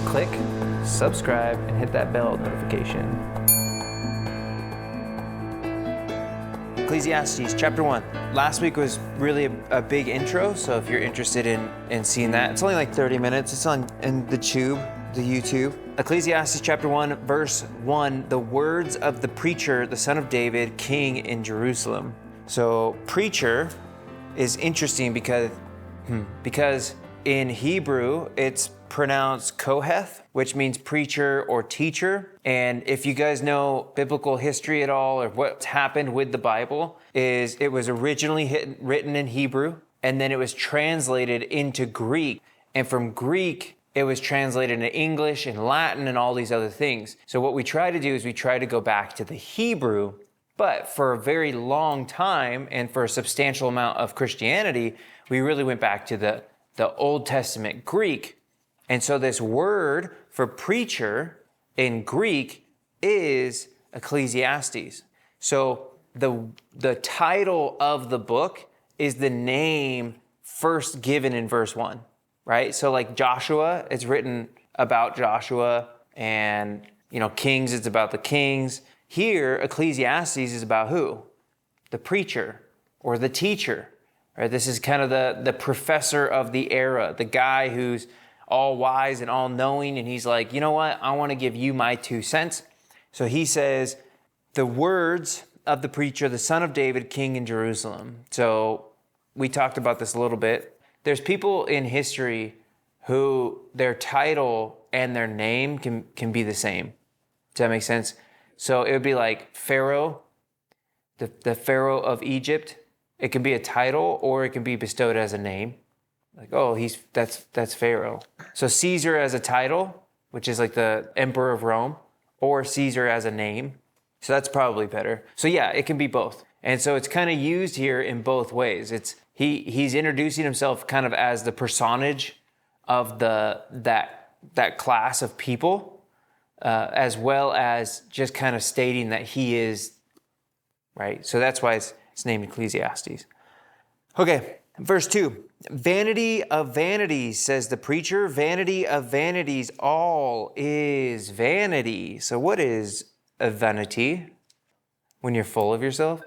Click, subscribe, and hit that bell notification. Ecclesiastes chapter 1. Last week was really a big intro, so if you're interested in seeing that, it's only like 30 minutes. It's on in the YouTube. Ecclesiastes chapter 1, verse 1, the words of the preacher, the son of David, king in Jerusalem. So preacher is interesting because in Hebrew, it's pronounced Koheth, which means preacher or teacher. And if you guys know biblical history at all, or what's happened with the Bible, is it was originally written in Hebrew, and then it was translated into Greek. And from Greek, it was translated into English and Latin and all these other things. So what we try to do is we try to go back to the Hebrew, but for a very long time and for a substantial amount of Christianity, we really went back to the Old Testament Greek. And so this word for preacher in Greek is Ecclesiastes. So the title of the book is the name first given in verse 1, right? So like Joshua, it's written about Joshua, and Kings, it's about the kings. Here, Ecclesiastes is about who? The preacher or the teacher, right? This is kind of the professor of the era, the guy who's all wise and all knowing. And he's like, you know what? I want to give you my 2 cents. So he says, the words of the preacher, the son of David, king in Jerusalem. So we talked about this a little bit. There's people in history who their title and their name can be the same. Does that make sense? So it would be like Pharaoh, the Pharaoh of Egypt. It can be a title, or it can be bestowed as a name. Like, oh, that's Pharaoh. So Caesar as a title, which is like the emperor of Rome, or Caesar as a name. So that's probably better. So yeah, it can be both. And so it's kind of used here in both ways. It's he's introducing himself kind of as the personage of that class of people, as well as just kind of stating that he is, right? So that's why it's named Ecclesiastes. Okay, verse 2. Vanity of vanities, says the preacher. Vanity of vanities, all is vanity. So what is a vanity when you're full of yourself?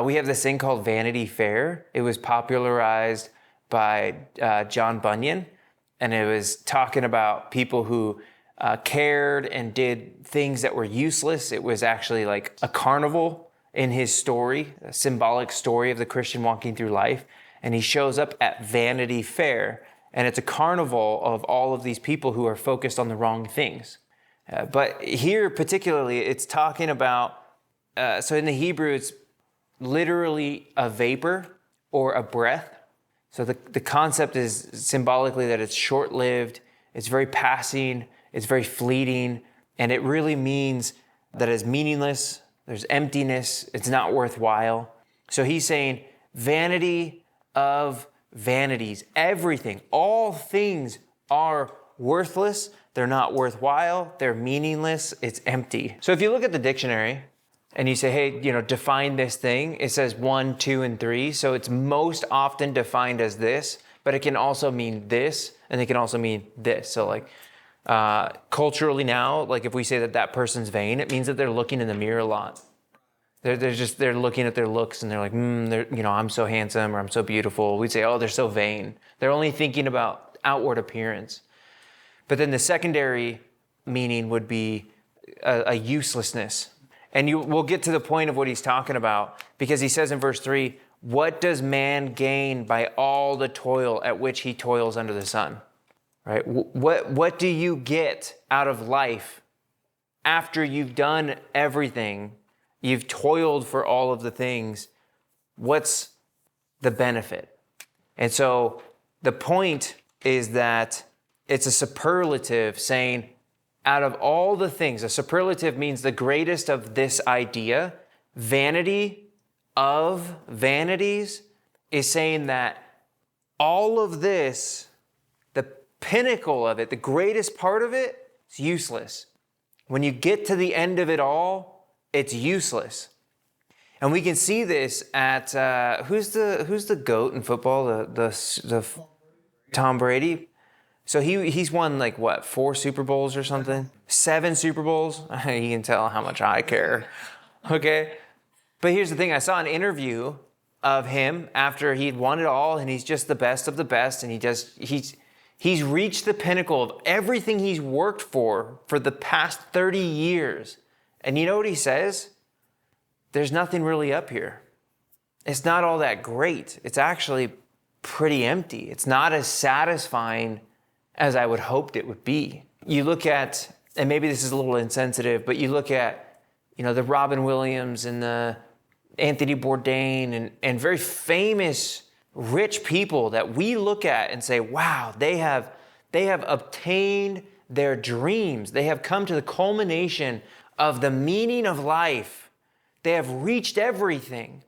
We have this thing called Vanity Fair. It was popularized by John Bunyan, and it was talking about people who cared and did things that were useless. It was actually like a carnival in his story, a symbolic story of the Christian walking through life. And he shows up at Vanity Fair, and it's a carnival of all of these people who are focused on the wrong things. But here particularly, it's talking about, so in the Hebrew, it's literally a vapor or a breath. So the concept is symbolically that it's short-lived, it's very passing, it's very fleeting, and it really means that it's meaningless, there's emptiness, it's not worthwhile. So he's saying vanity of vanities, everything, all things are worthless, they're not worthwhile, they're meaningless, it's empty. So if you look at the dictionary and you say, hey, define this thing, it says 1, 2, and 3. So it's most often defined as this, but it can also mean this, and it can also mean this. So like culturally now, like if we say that person's vain, it means that they're looking in the mirror a lot. They're looking at their looks and they're like, I'm so handsome or I'm so beautiful. We'd say, oh, they're so vain. They're only thinking about outward appearance. But then the secondary meaning would be a uselessness. And we'll get to the point of what he's talking about, because he says in verse 3, what does man gain by all the toil at which he toils under the sun? Right? What do you get out of life after you've done everything? You've toiled for all of the things. What's the benefit? And so the point is that it's a superlative saying, out of all the things, a superlative means the greatest of this idea. Vanity of vanities is saying that all of this, the pinnacle of it, the greatest part of it, is useless. When you get to the end of it all, it's useless. And we can see this at who's the GOAT in football? The Tom Brady. So he's won like what, 4 Super Bowls or something? 7 Super Bowls? You can tell how much I care. Okay? But here's the thing. I saw an interview of him after he'd won it all, and he's just the best of the best, and he's reached the pinnacle of everything he's worked for the past 30 years. And you know what he says? There's nothing really up here. It's not all that great. It's actually pretty empty. It's not as satisfying as I would hoped it would be. You look at, and maybe this is a little insensitive, but you look at, the Robin Williams and the Anthony Bourdain and very famous rich people that we look at and say, wow, they have obtained their dreams. They have come to the culmination of the meaning of life. They have reached everything.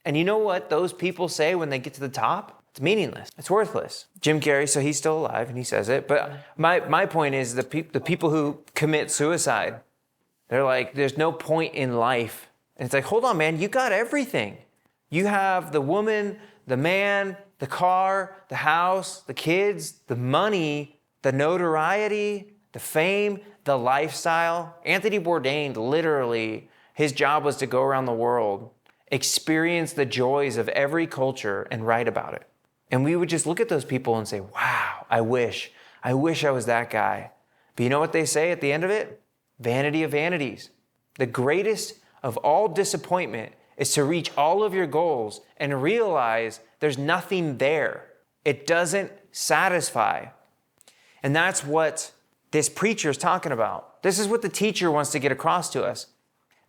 And you know what those people say when they get to the top? It's meaningless. It's worthless. Jim Carrey, so he's still alive and he says it. But my point is the people who commit suicide, they're like, there's no point in life. And it's like, hold on, man, you got everything. You have the woman, the man, the car, the house, the kids, the money, the notoriety, the fame, the lifestyle. Anthony Bourdain, literally, his job was to go around the world, experience the joys of every culture and write about it. And we would just look at those people and say, wow, I wish I was that guy. But you know what they say at the end of it? Vanity of vanities. The greatest of all disappointment is to reach all of your goals and realize there's nothing there. It doesn't satisfy. And that's what this preacher is talking about. This is what the teacher wants to get across to us.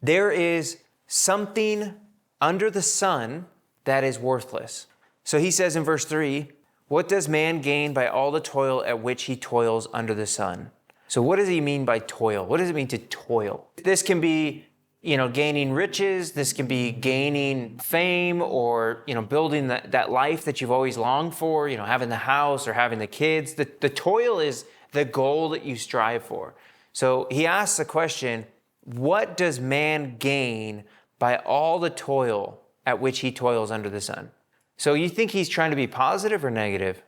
There is something under the sun that is worthless. So he says in verse 3, what does man gain by all the toil at which he toils under the sun? So what does he mean by toil? What does it mean to toil? This can be, gaining riches. This can be gaining fame or, building that life that you've always longed for, having the house or having the kids. The toil is the goal that you strive for. So he asks the question, what does man gain by all the toil at which he toils under the sun? So you think he's trying to be positive or negative?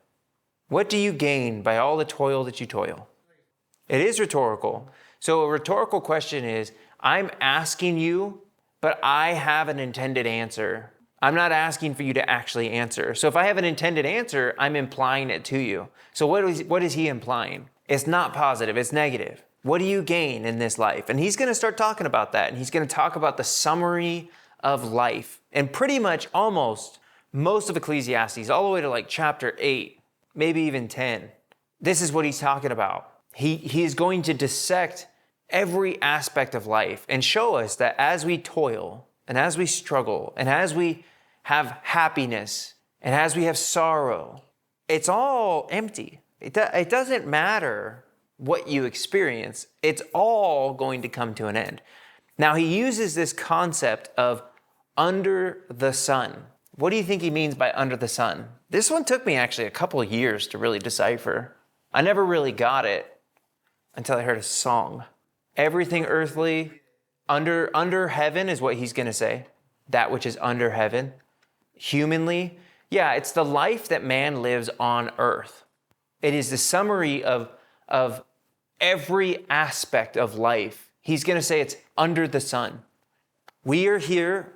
What do you gain by all the toil that you toil? It is rhetorical. So a rhetorical question is, I'm asking you, but I have an intended answer. I'm not asking for you to actually answer. So if I have an intended answer, I'm implying it to you. So what is he implying? It's not positive, it's negative. What do you gain in this life? And he's going to start talking about that. And he's going to talk about the summary of life. And pretty much almost most of Ecclesiastes, all the way to like chapter 8, maybe even 10. This is what he's talking about. He is going to dissect every aspect of life and show us that as we toil and as we struggle and as we have happiness and as we have sorrow, it's all empty. It doesn't matter what you experience. It's all going to come to an end. Now, he uses this concept of under the sun. What do you think he means by under the sun? This one took me actually a couple of years to really decipher. I never really got it until I heard a song. Everything earthly, under heaven is what he's going to say. That which is under heaven. Humanly, yeah, it's the life that man lives on earth. It is the summary of every aspect of life. He's going to say it's under the sun. We are here,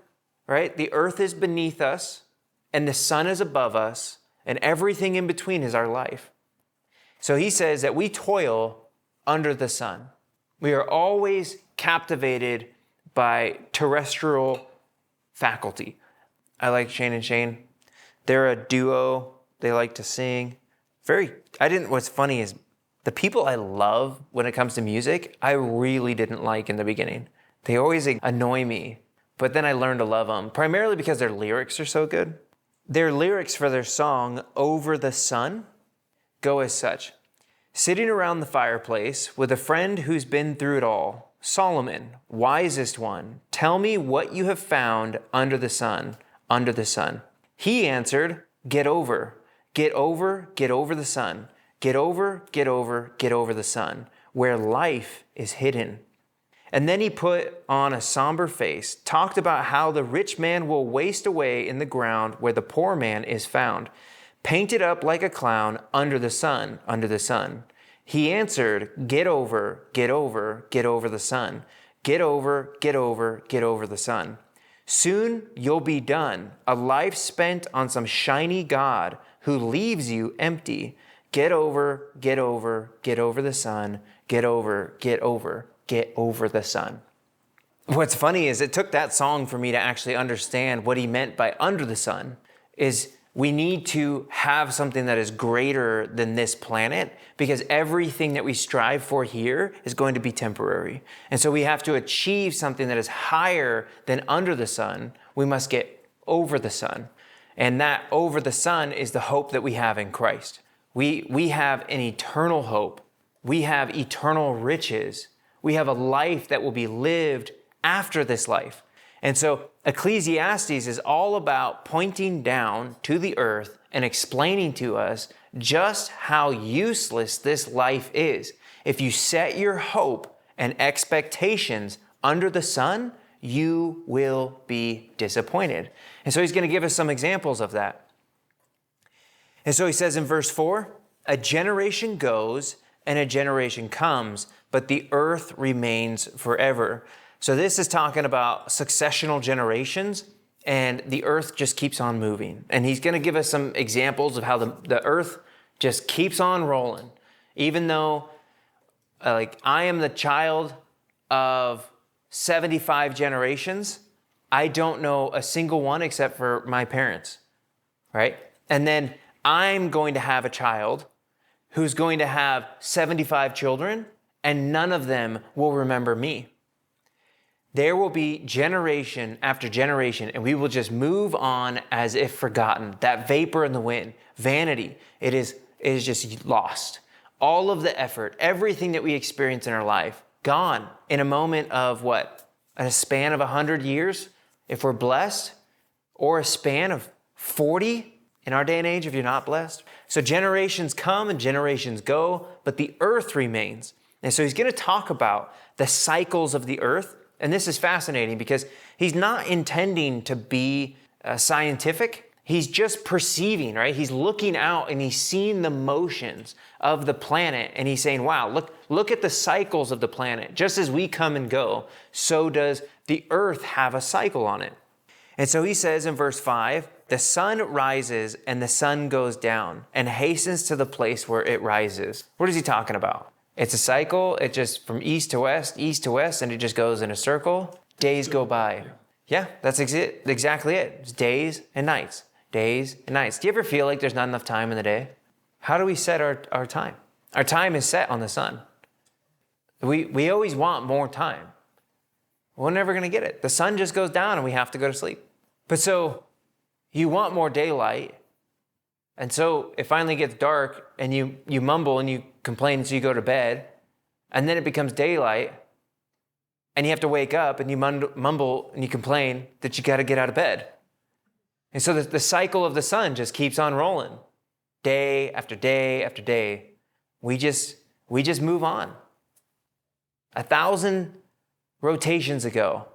right? The earth is beneath us and the sun is above us and everything in between is our life. So he says that we toil under the sun. We are always captivated by terrestrial faculty. I like Shane and Shane. They're a duo. They like to sing. What's funny is the people I love when it comes to music, I really didn't like in the beginning. They always annoy me, but then I learned to love them, primarily because their lyrics are so good. Their lyrics for their song, Over the Sun, go as such. Sitting around the fireplace with a friend who's been through it all, Solomon, wisest one, tell me what you have found under the sun, under the sun. He answered, get over the sun. Get over the sun, where life is hidden. And then he put on a somber face, talked about how the rich man will waste away in the ground where the poor man is found. painted up like a clown under the sun, under the sun. He answered, get over, get over, get over the sun. Get over, get over, get over the sun. Soon you'll be done, a life spent on some shiny god who leaves you empty. Get over, get over, get over the sun. Get over, get over, get over the sun. What's funny is it took that song for me to actually understand what he meant by under the sun. Is we need to have something that is greater than this planet, because everything that we strive for here is going to be temporary. And so we have to achieve something that is higher than under the sun. We must get over the sun. And that over the sun is the hope that we have in Christ. We have an eternal hope. We have eternal riches. We have a life that will be lived after this life. And so Ecclesiastes is all about pointing down to the earth and explaining to us just how useless this life is. If you set your hope and expectations under the sun, you will be disappointed. And so he's going to give us some examples of that. And so he says in verse 4, a generation goes and a generation comes, but the earth remains forever. So this is talking about successional generations, and the earth just keeps on moving. And he's going to give us some examples of how the earth just keeps on rolling. Even though I am the child of 75 generations, I don't know a single one except for my parents, right? And then I'm going to have a child who's going to have 75 children, and none of them will remember me. There will be generation after generation, and we will just move on as if forgotten. That vapor in the wind, vanity, it is just lost. All of the effort, everything that we experience in our life, gone in a moment of what? A span of 100 years, if we're blessed, or a span of 40 in our day and age if you're not blessed. So generations come and generations go, but the earth remains. And so he's going to talk about the cycles of the earth. And this is fascinating because he's not intending to be scientific. He's just perceiving, right? He's looking out and he's seeing the motions of the planet. And he's saying, wow, look at the cycles of the planet. Just as we come and go, so does the earth have a cycle on it. And so he says in verse 5, the sun rises and the sun goes down and hastens to the place where it rises. What is he talking about? It's a cycle. It just from east to west, and it just goes in a circle. Days go by. Yeah, that's exactly it. It's days and nights. Days and nights. Do you ever feel like there's not enough time in the day? How do we set our time? Our time is set on the sun. We always want more time. We're never going to get it. The sun just goes down and we have to go to sleep. But so you want more daylight. And so it finally gets dark and you mumble and you complain, so you go to bed, and then it becomes daylight and you have to wake up and you mumble and you complain that you got to get out of bed. And so the cycle of the sun just keeps on rolling. Day after day after day. We just move on. 1,000 rotations ago,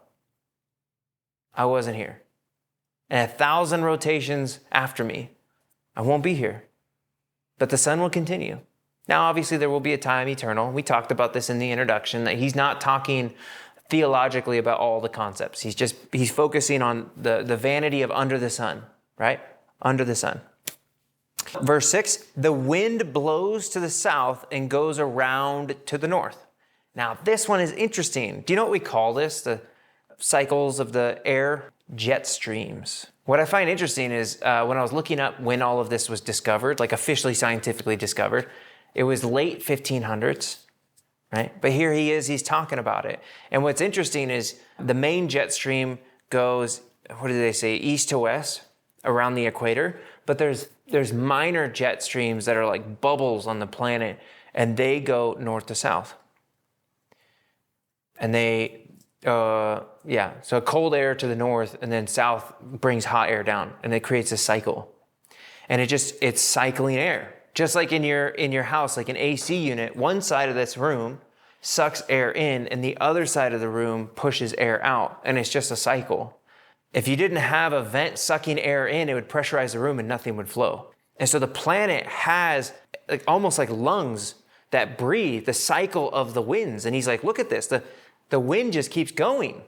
I wasn't here. And 1,000 rotations after me, I won't be here. But the sun will continue. Now, obviously, there will be a time eternal. We talked about this in the introduction, that he's not talking theologically about all the concepts. He's focusing on the vanity of under the sun, right? Under the sun. Verse 6, the wind blows to the south and goes around to the north. Now, this one is interesting. Do you know what we call this? The cycles of the air? Jet streams. What I find interesting is when I was looking up when all of this was discovered, like officially scientifically discovered, it was late 1500s, right? But here he's talking about it. And what's interesting is the main jet stream goes, what do they say, east to west around the equator. But there's minor jet streams that are like bubbles on the planet, and they go north to south. And so cold air to the north, and then south brings hot air down, and it creates a cycle. And it's cycling air. Just like in your house, like an AC unit, one side of this room sucks air in, and the other side of the room pushes air out, and it's just a cycle. If you didn't have a vent sucking air in, it would pressurize the room and nothing would flow. And so the planet has almost like lungs that breathe the cycle of the winds. And he's like, look at this, the wind just keeps going.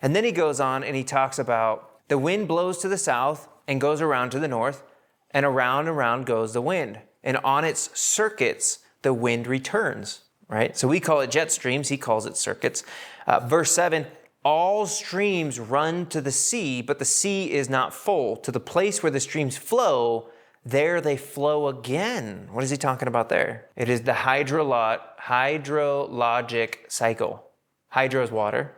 And then he goes on and he talks about the wind blows to the south and goes around to the north, and around goes the wind. And on its circuits, the wind returns, right? So we call it jet streams. He calls it circuits. Verse 7, all streams run to the sea, but the sea is not full. To the place where the streams flow, there they flow again. What is he talking about there? It is the hydrologic cycle. Hydro is water.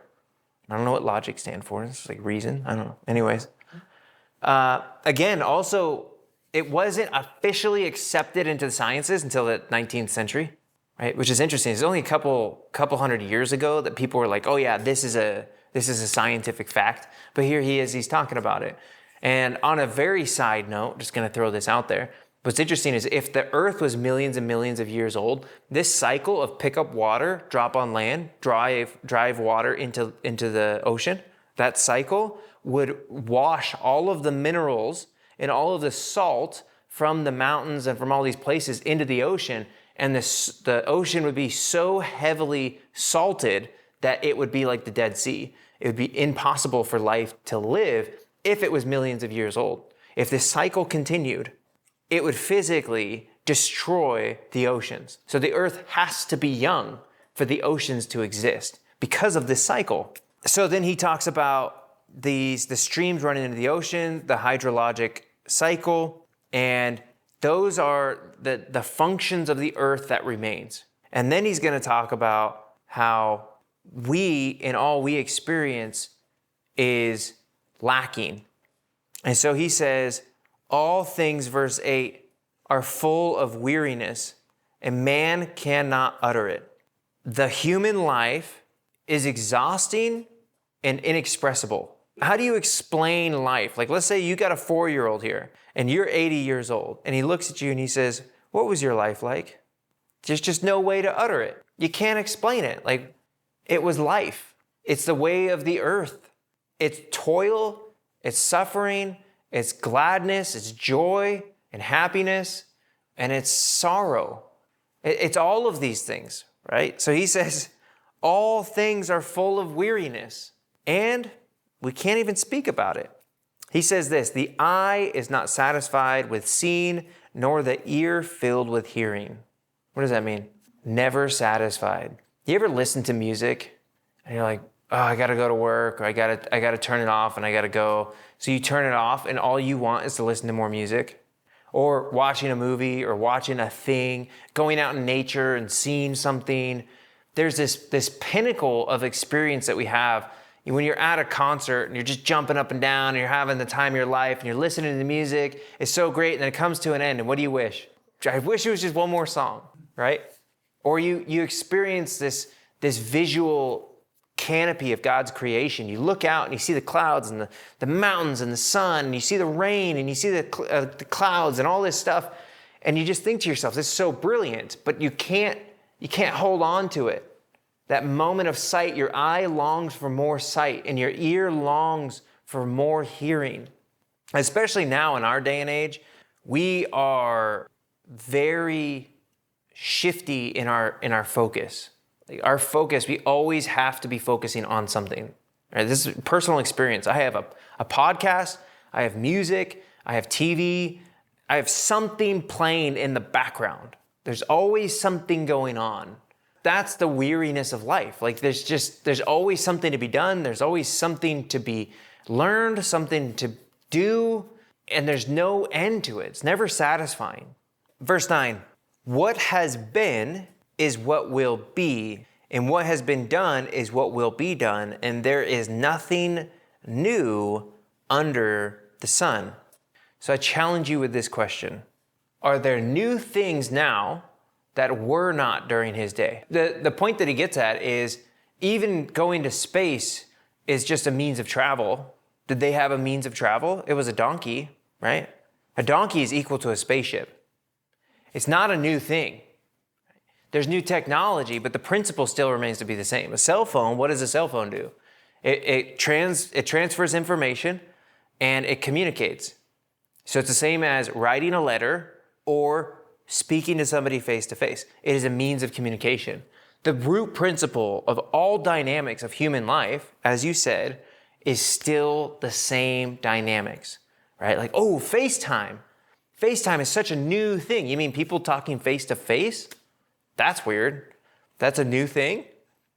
I don't know what logic stands for. It's like reason. I don't know. Anyways. Again, also, it wasn't officially accepted into the sciences until the 19th century, right? Which is interesting. It's only a couple hundred years ago that people were like, oh yeah, this is a scientific fact. But here he's talking about it. And on a very side note, just going to throw this out there. What's interesting is if the earth was millions and millions of years old, this cycle of pick up water, drop on land, drive water into the ocean, that cycle would wash all of the minerals and all of the salt from the mountains and from all these places into the ocean. And the ocean would be so heavily salted that it would be like the Dead Sea. It would be impossible for life to live if it was millions of years old. If this cycle continued, it would physically destroy the oceans. So the earth has to be young for the oceans to exist because of this cycle. So then he talks about the streams running into the ocean, the hydrologic cycle, and those are the functions of the earth that remains. And then he's going to talk about how all we experience is lacking. And so he says, all things, verse 8, are full of weariness, and man cannot utter it. The human life is exhausting and inexpressible. How do you explain life? Like, let's say you got a 4-year-old here, and you're 80 years old, and he looks at you and he says, what was your life like? There's just no way to utter it. You can't explain it. Like, it was life. It's the way of the earth. It's toil, it's suffering, it's gladness, it's joy and happiness, and it's sorrow. It's all of these things, right? So he says, all things are full of weariness, and we can't even speak about it. He says this, the eye is not satisfied with seeing, nor the ear filled with hearing. What does that mean? Never satisfied. You ever listen to music and you're like, oh, I got to go to work, or I got to turn it off and I got to go. So you turn it off and all you want is to listen to more music, or watching a movie or watching a thing, going out in nature and seeing something. There's this pinnacle of experience that we have when you're at a concert and you're just jumping up and down and you're having the time of your life and you're listening to the music. It's so great. And then it comes to an end. And what do you wish? I wish it was just one more song, right? Or you experience this visual canopy of God's creation. You look out and you see the clouds and the mountains and the sun, and you see the rain and you see the clouds and all this stuff. And you just think to yourself, this is so brilliant, but you can't hold on to it. That moment of sight, your eye longs for more sight and your ear longs for more hearing. Especially now in our day and age, we are very shifty in our focus. Like our focus, we always have to be focusing on something. Right? This is personal experience. I have a podcast, I have music, I have TV, I have something playing in the background. There's always something going on. That's the weariness of life. Like there's always something to be done. There's always something to be learned, something to do, and there's no end to it. It's never satisfying. Verse 9, what has been is what will be, and what has been done is what will be done, and there is nothing new under the sun. So I challenge you with this question. Are there new things now that were not during his day? The point that he gets at is even going to space is just a means of travel. Did they have a means of travel? It was a donkey, right? A donkey is equal to a spaceship. It's not a new thing. There's new technology, but the principle still remains to be the same. A cell phone, what does a cell phone do? It transfers information and it communicates. So it's the same as writing a letter or speaking to somebody face to face. It is a means of communication. The root principle of all dynamics of human life, as you said, is still the same dynamics, right? Like, oh, FaceTime. FaceTime is such a new thing. You mean people talking face to face? That's weird. That's a new thing.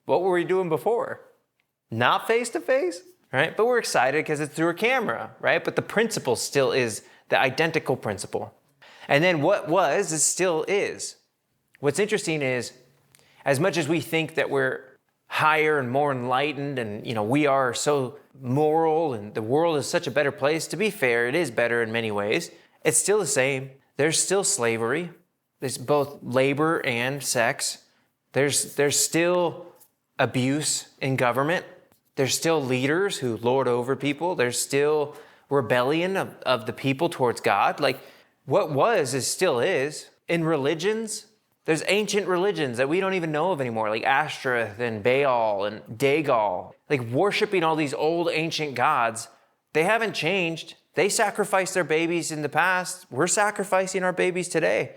What were we doing before? Not face to face, right? But we're excited because it's through a camera, right? But the principle still is the identical principle. And then what was, it still is. What's interesting is, as much as we think that we're higher and more enlightened and, we are so moral and the world is such a better place, to be fair, it is better in many ways. It's still the same. There's still slavery. There's both labor and sex. There's still abuse in government. There's still leaders who lord over people. There's still rebellion of the people towards God. Like what was is still is. In religions, there's ancient religions that we don't even know of anymore, like Ashtoreth and Baal and Dagon. Like worshiping all these old ancient gods, they haven't changed. They sacrificed their babies in the past. We're sacrificing our babies today.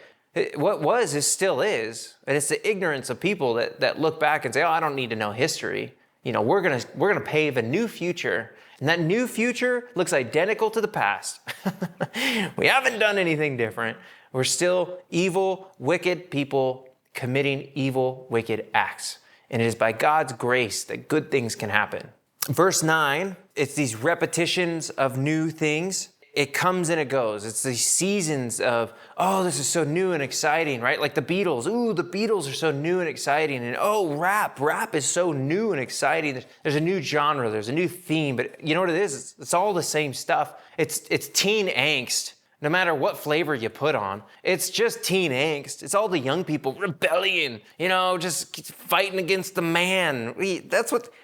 What was is still is. And it's the ignorance of people that look back and say, oh, I don't need to know history. We're gonna pave a new future. And that new future looks identical to the past. We haven't done anything different. We're still evil, wicked people committing evil, wicked acts. And it is by God's grace that good things can happen. Verse 9, it's these repetitions of new things. It comes and it goes. It's these seasons of, oh, this is so new and exciting, right? Like the Beatles. Ooh, the Beatles are so new and exciting. And oh, rap is so new and exciting. There's a new genre, there's a new theme, but you know what it is? It's all the same stuff. It's teen angst. No matter what flavor you put on, it's just teen angst. It's all the young people, rebellion, just fighting against the man.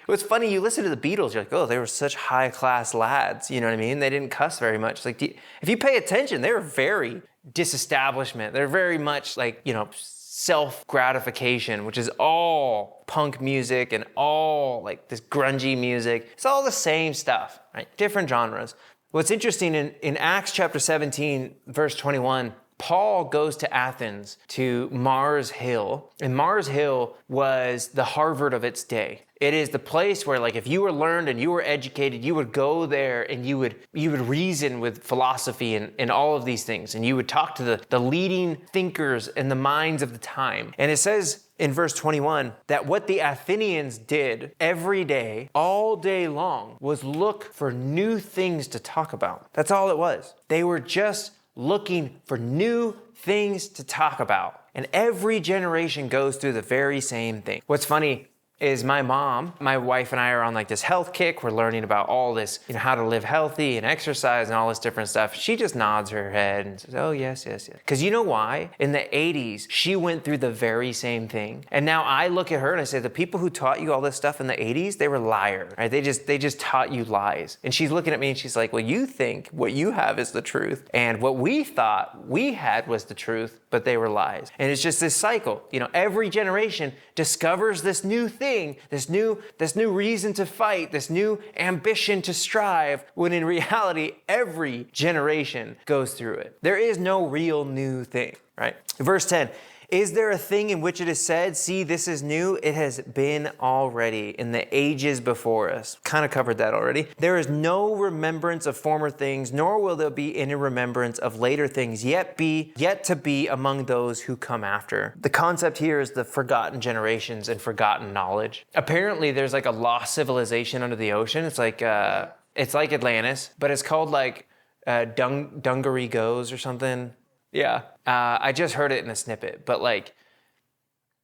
What's funny, you listen to the Beatles, you're like, oh, they were such high class lads, you know what I mean? They didn't cuss very much. Like, if you pay attention, they were very disestablishment. They're very much like, self-gratification, which is all punk music and all like this grungy music. It's all the same stuff, right? Different genres. What's interesting in Acts chapter 17, verse 21, Paul goes to Athens, to Mars Hill. And Mars Hill was the Harvard of its day. It is the place where, like, if you were learned and you were educated, you would go there and you would reason with philosophy and all of these things. And you would talk to the leading thinkers and the minds of the time. And it says in verse 21 that what the Athenians did every day, all day long, was look for new things to talk about. That's all it was. They were just looking for new things to talk about. And every generation goes through the very same thing. What's funny is my wife and I are on like this health kick. We're learning about all this, how to live healthy and exercise and all this different stuff. She just nods her head and says, oh, yes. Because you know why? In the 80s, she went through the very same thing. And now I look at her and I say, the people who taught you all this stuff in the 80s, they were liars, right? They just taught you lies. And she's looking at me and she's like, well, you think what you have is the truth. And what we thought we had was the truth, but they were lies. And it's just this cycle. Every generation discovers this new thing, this new reason to fight, this new ambition to strive, when in reality, every generation goes through it. There is no real new thing, right? Verse 10, is there a thing in which it is said, see, this is new? It has been already in the ages before us. Kind of covered that already. There is no remembrance of former things, nor will there be any remembrance of later things yet to be among those who come after. The concept here is the forgotten generations and forgotten knowledge. Apparently, there's like a lost civilization under the ocean. It's like Atlantis, but it's called like Dungaree Goes or something. Yeah. I just heard it in a snippet, but like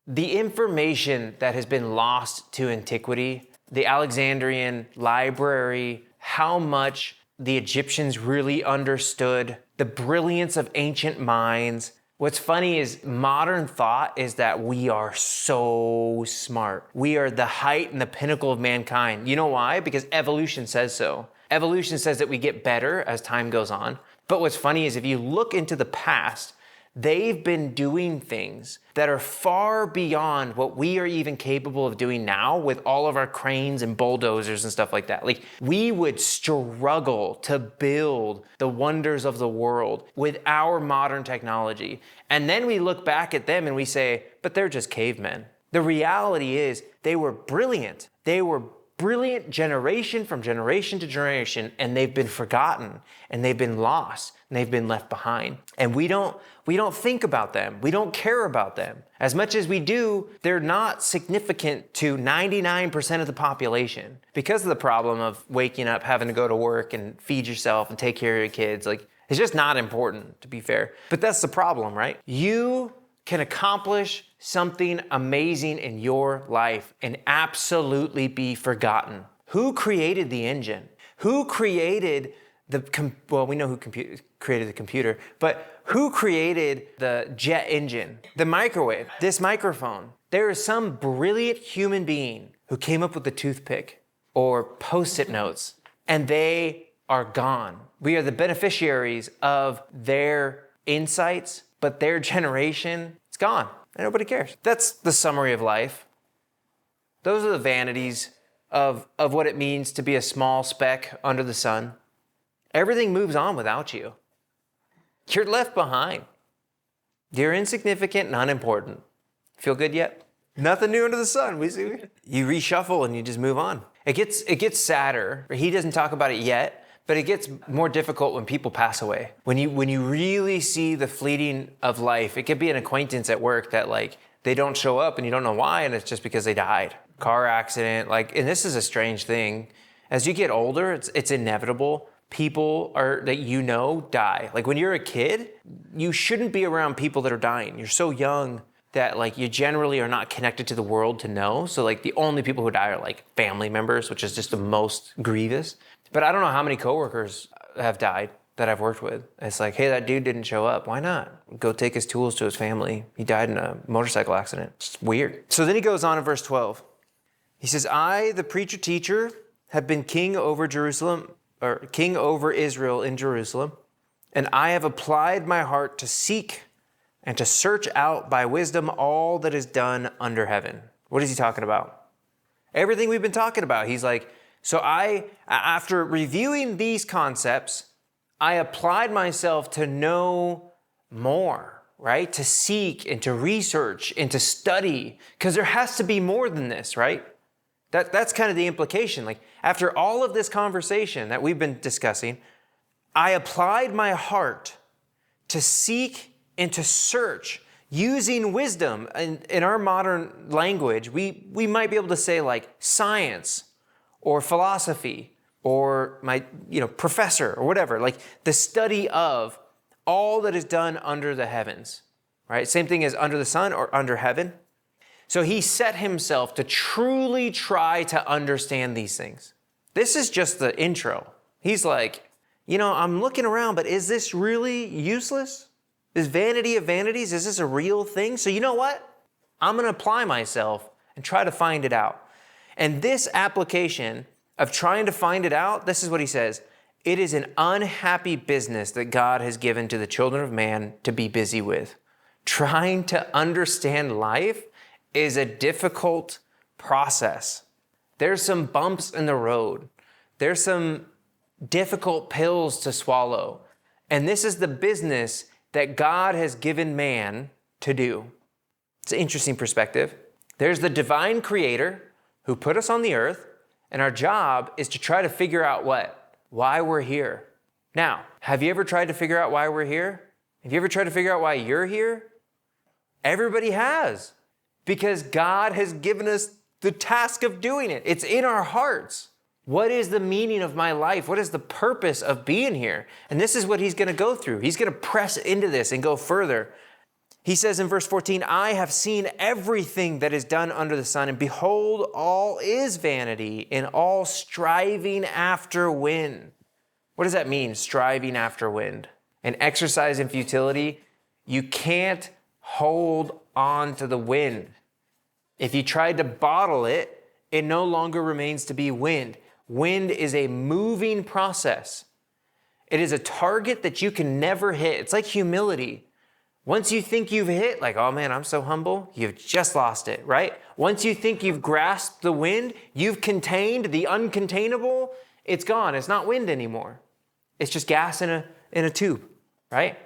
the information that has been lost to antiquity, the Alexandrian library, how much the Egyptians really understood, the brilliance of ancient minds. What's funny is modern thought is that we are so smart. We are the height and the pinnacle of mankind. You know why? Because evolution says so. Evolution says that we get better as time goes on. But what's funny is if you look into the past, they've been doing things that are far beyond what we are even capable of doing now with all of our cranes and bulldozers and stuff like that. Like, we would struggle to build the wonders of the world with our modern technology. And then we look back at them and we say, but they're just cavemen. The reality is they were brilliant. They were brilliant generation from generation to generation, and they've been forgotten, and they've been lost, and they've been left behind. And we don't think about them. We don't care about them. As much as we do, they're not significant to 99% of the population because of the problem of waking up, having to go to work and feed yourself and take care of your kids. Like, it's just not important, to be fair. But that's the problem, right? You can accomplish something amazing in your life and absolutely be forgotten. Who created the engine? Who created well, we know who created the computer, but who created the jet engine, the microwave, this microphone? There is some brilliant human being who came up with the toothpick or Post-it notes, and they are gone. We are the beneficiaries of their insights, but their generation, it's gone. And nobody cares. That's the summary of life. Those are the vanities of what it means to be a small speck under the sun. Everything moves on without you. You're left behind. You're insignificant and unimportant. Feel good yet? Nothing new under the sun. You reshuffle and you just move on. It gets sadder. He doesn't talk about it yet. But it gets more difficult when people pass away. When you really see the fleeting of life, it could be an acquaintance at work that, like, they don't show up and you don't know why, and it's just because they died. Car accident, and this is a strange thing. As you get older, it's inevitable. People that die. Like, when you're a kid, you shouldn't be around people that are dying. You're so young that, like, you generally are not connected to the world to know. So, like, the only people who die are, like, family members, which is just the most grievous. But I don't know how many coworkers have died that I've worked with. It's like, hey, that dude didn't show up. Why not? Go take his tools to his family. He died in a motorcycle accident. It's weird. So then he goes on in verse 12. He says, I, the preacher teacher, have been king over Israel in Jerusalem, and I have applied my heart to seek and to search out by wisdom all that is done under heaven. What is he talking about? Everything we've been talking about. He's like, so after reviewing these concepts, I applied myself to know more, right? To seek and to research and to study, because there has to be more than this, right? That's kind of the implication. Like, after all of this conversation that we've been discussing, I applied my heart to seek and to search using wisdom. In our modern language, we might be able to say, like, science or philosophy or my professor or whatever, like the study of all that is done under the heavens, right? Same thing as under the sun or under heaven. So he set himself to truly try to understand these things. This is just the intro. He's like, I'm looking around, but is this really useless? Is vanity of vanities? Is this a real thing? So you know what? I'm going to apply myself and try to find it out. And this application of trying to find it out, this is what he says. It is an unhappy business that God has given to the children of man to be busy with. Trying to understand life is a difficult process. There's some bumps in the road. There's some difficult pills to swallow. And this is the business that God has given man to do. It's an interesting perspective. There's the divine creator who put us on the earth, and our job is to try to figure out what? Why we're here. Now, have you ever tried to figure out why we're here? Have you ever tried to figure out why you're here? Everybody has, because God has given us the task of doing it. It's in our hearts. What is the meaning of my life? What is the purpose of being here? And this is what he's going to go through. He's going to press into this and go further. He says in verse 14, I have seen everything that is done under the sun, and behold, all is vanity and all striving after wind. What does that mean, striving after wind? An exercise in futility. You can't hold on to the wind. If you tried to bottle it, it no longer remains to be wind. Wind is a moving process. It is a target that you can never hit. It's like humility. Once you think you've hit, like, oh man, I'm so humble, you've just lost it, right? Once you think you've grasped the wind, you've contained the uncontainable, it's gone. It's not wind anymore. It's just gas in a tube, right?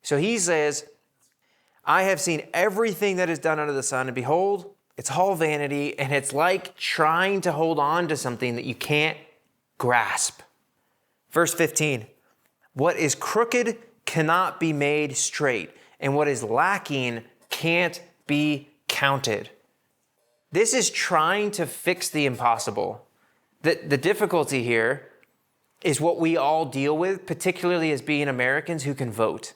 So he says, I have seen everything that is done under the sun, and behold, it's all vanity, and it's like trying to hold on to something that you can't grasp. Verse 15, what is crooked cannot be made straight, and what is lacking can't be counted. This is trying to fix the impossible. The difficulty here is what we all deal with, particularly as being Americans who can vote.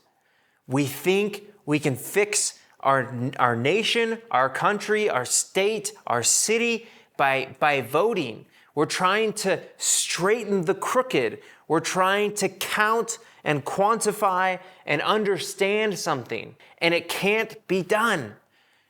We think we can fix our nation, our country, our state, our city by voting. We're trying to straighten the crooked. We're trying to count and quantify and understand something, and it can't be done.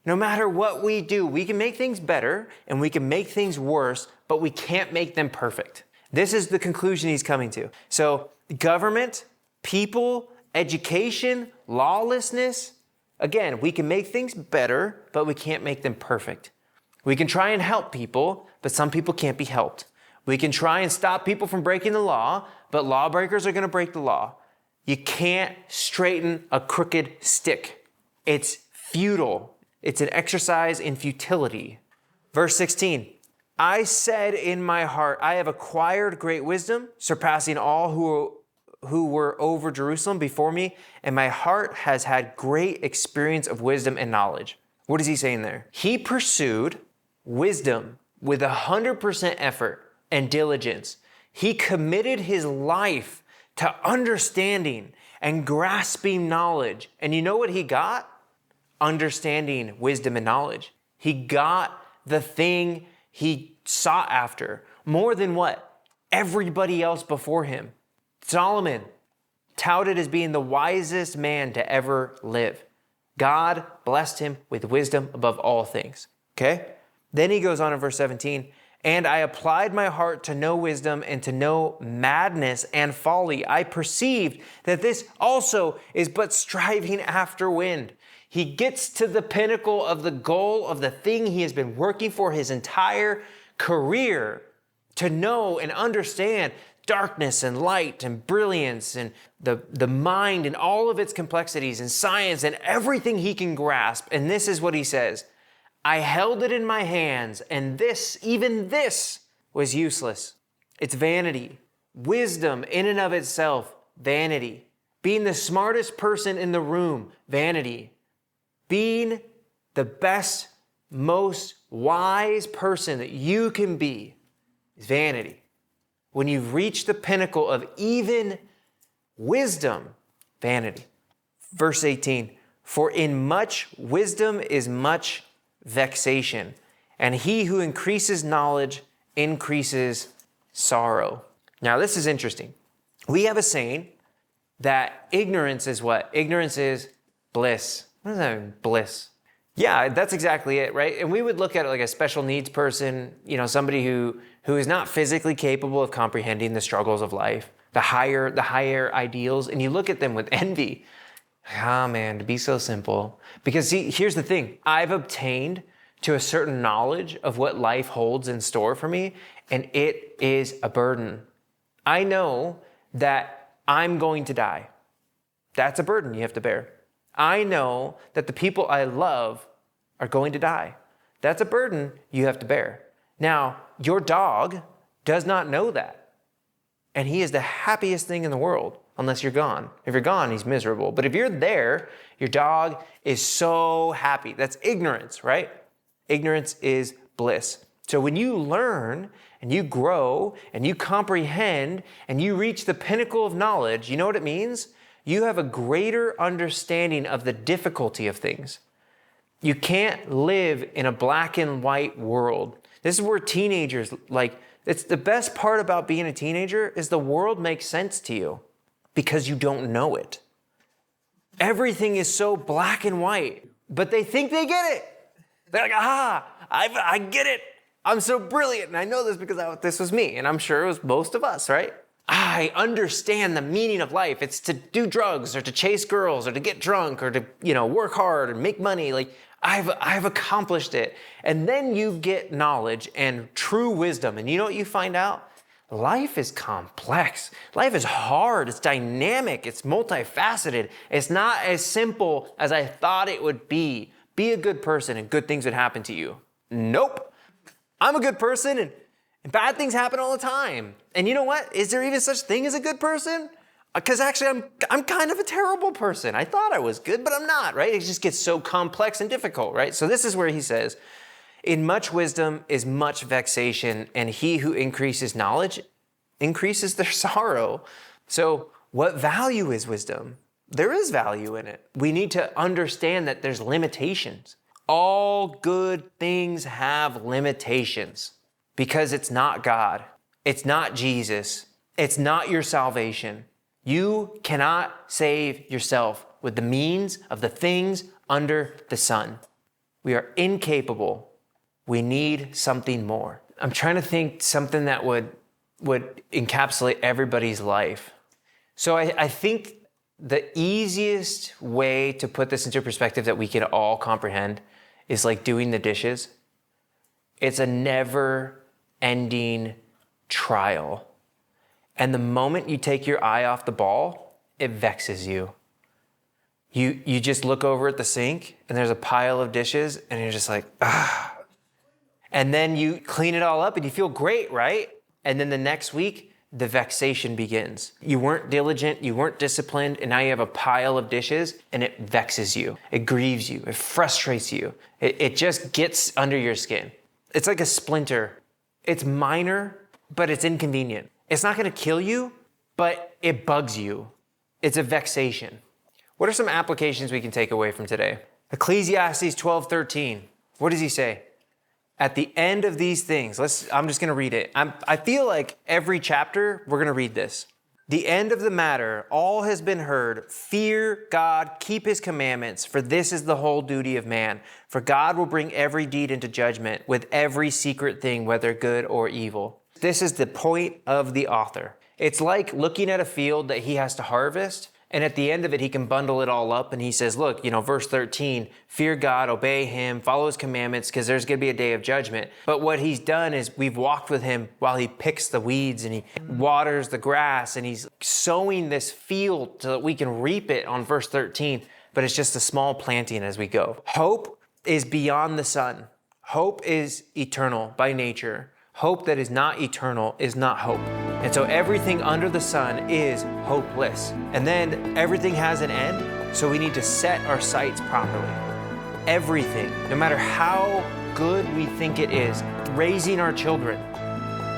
No matter what we do, we can make things better and we can make things worse, but we can't make them perfect. This is the conclusion he's coming to. So government, people, education, lawlessness, again, we can make things better, but we can't make them perfect. We can try and help people, but some people can't be helped. We can try and stop people from breaking the law, but lawbreakers are going to break the law. You can't straighten a crooked stick. It's futile. It's an exercise in futility. Verse 16, I said in my heart, I have acquired great wisdom, surpassing all who were over Jerusalem before me, and my heart has had great experience of wisdom and knowledge. What is he saying there? He pursued wisdom with 100% effort and diligence. He committed his life to understanding and grasping knowledge. And you know what he got? Understanding, wisdom, and knowledge. He got the thing he sought after more than what? Everybody else before him. Solomon, touted as being the wisest man to ever live. God blessed him with wisdom above all things. Okay? Then he goes on in verse 17, and I applied my heart to know wisdom and to know madness and folly. I perceived that this also is but striving after wind. He gets to the pinnacle of the goal of the thing he has been working for his entire career, to know and understand darkness and light and brilliance and the mind and all of its complexities and science and everything he can grasp. And this is what he says, I held it in my hands, and this, even this, was useless. It's vanity. Wisdom in and of itself, vanity. Being the smartest person in the room, vanity. Being the best, most wise person that you can be is vanity. When you've reached the pinnacle of even wisdom, vanity. Verse 18, for in much wisdom is much vexation, and he who increases knowledge increases sorrow. Now, this is interesting. We have a saying that ignorance is what? Ignorance is bliss. What does that mean, bliss? Yeah, that's exactly it, right? And we would look at it like a special needs person, somebody who is not physically capable of comprehending the struggles of life, the higher ideals, and you look at them with envy. Ah, man, to be so simple. Because see, here's the thing. I've obtained to a certain knowledge of what life holds in store for me, and it is a burden. I know that I'm going to die. That's a burden you have to bear. I know that the people I love are going to die. That's a burden you have to bear. Now, your dog does not know that. And he is the happiest thing in the world, unless you're gone. If you're gone, he's miserable. But if you're there, your dog is so happy. That's ignorance, right? Ignorance is bliss. So when you learn and you grow and you comprehend and you reach the pinnacle of knowledge, you know what it means? You have a greater understanding of the difficulty of things. You can't live in a black and white world. This is where teenagers, it's the best part about being a teenager is the world makes sense to you because you don't know it. Everything is so black and white, but they think they get it. They're like, I get it. I'm so brilliant. And I know this because this was me. And I'm sure it was most of us, right? I understand the meaning of life. It's to do drugs or to chase girls or to get drunk or to, work hard and make money. Like I've accomplished it. And then you get knowledge and true wisdom. And you know what you find out? Life is complex. Life is hard. It's dynamic. It's multifaceted. It's not as simple as I thought it would be. Be a good person and good things would happen to you. Nope. I'm a good person and bad things happen all the time. And you know what? Is there even such thing as a good person? Because actually I'm kind of a terrible person. I thought I was good, but I'm not, right? It just gets so complex and difficult, right? So this is where he says, in much wisdom is much vexation, and he who increases knowledge increases their sorrow. So what value is wisdom? There is value in it. We need to understand that there's limitations. All good things have limitations because it's not God. It's not Jesus. It's not your salvation. You cannot save yourself with the means of the things under the sun. We are incapable. We need something more. I'm trying to think something that would encapsulate everybody's life. So I think the easiest way to put this into perspective that we can all comprehend is like doing the dishes. It's a never-ending trial. And the moment you take your eye off the ball, it vexes you. You just look over at the sink and there's a pile of dishes and you're just like, ah. And then you clean it all up and you feel great, right? And then the next week, the vexation begins. You weren't diligent, you weren't disciplined, and now you have a pile of dishes and it vexes you. It grieves you, it frustrates you. It just gets under your skin. It's like a splinter. It's minor, but it's inconvenient. It's not gonna kill you, but it bugs you. It's a vexation. What are some applications we can take away from today? Ecclesiastes 12:13. What does he say? At the end of these things, I'm just going to read it. I feel like every chapter, we're going to read this. The end of the matter, all has been heard. Fear God, keep his commandments, for this is the whole duty of man. For God will bring every deed into judgment with every secret thing, whether good or evil. This is the point of the author. It's like looking at a field that he has to harvest. And at the end of it, he can bundle it all up. And he says, look, verse 13, fear God, obey him, follow his commandments, because there's going to be a day of judgment. But what he's done is we've walked with him while he picks the weeds and he waters the grass and he's sowing this field so that we can reap it on verse 13. But it's just a small planting as we go. Hope is beyond the sun. Hope is eternal by nature. Hope that is not eternal is not hope. And so everything under the sun is hopeless. And then everything has an end, so we need to set our sights properly. Everything, no matter how good we think it is, raising our children.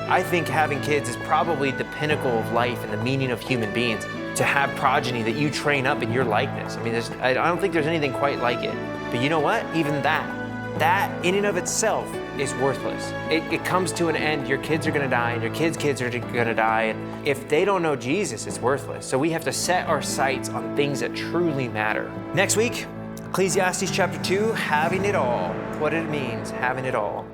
I think having kids is probably the pinnacle of life and the meaning of human beings. To have progeny that you train up in your likeness. I mean, I don't think there's anything quite like it. But you know what? Even that in and of itself is worthless. It comes to an end. Your kids are going to die and your kids' are going to die. And if they don't know Jesus, it's worthless. So we have to set our sights on things that truly matter. Next week, Ecclesiastes chapter 2, having it all. What it means, having it all.